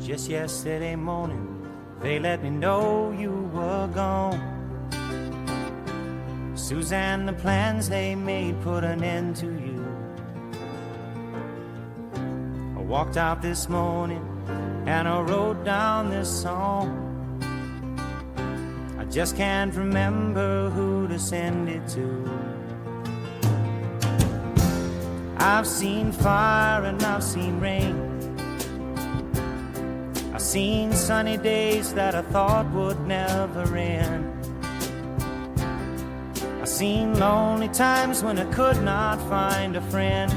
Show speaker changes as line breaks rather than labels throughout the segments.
Just yesterday morning, they let me know you were gone. Suzanne, the plans they made put an end to you. I walked out this morning and I wrote down this song. I just can't remember who to send it to. I've seen fire and I've seen rain. I've seen sunny days that I thought would never end. I've seen lonely times when I could not find a friend.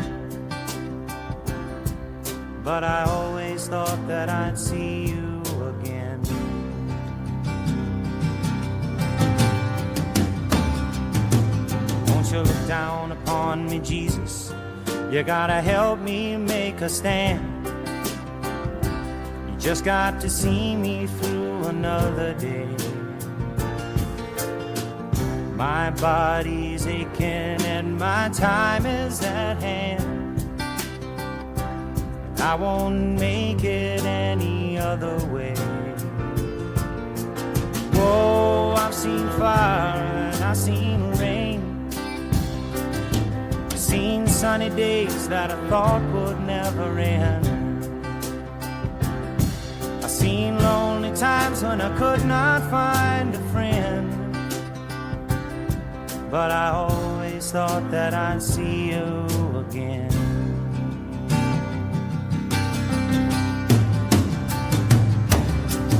But I always thought that I'd see you again. Won't you look down upon me, Jesus? You gotta help me make a stand. You just got to see me through another day. My body's aching and my time is at hand. I won't make it any other way. Whoa, I've seen fire and I've seen rain. I've seen sunny days that I thought would never end. I've seen lonely times when I could not find a friend. But I always thought that I'd see you again.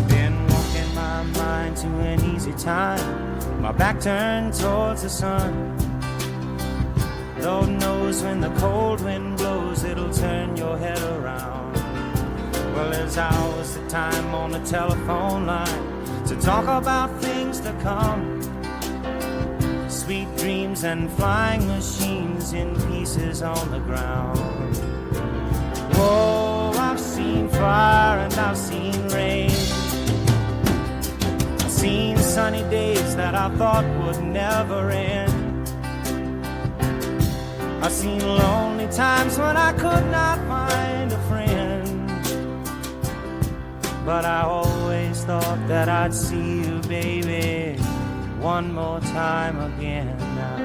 Been walking my mind to an easy time, my back turned towards the sun. Lord knows when the cold wind blows, it'll turn your head around. Well, there's hours of time on the telephone line to talk about things to come. Sweet dreams and flying machines in pieces on the ground. Whoa, I've seen fire and I've seen rain. I've seen sunny days that I thought would never end. I've seen lonely times when I could not find a friend. But I always thought that I'd see you, baby, one more time again now.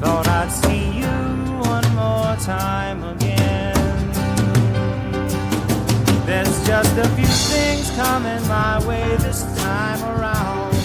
Thought I'd see you one more time again. There's just a few things coming my way this time around.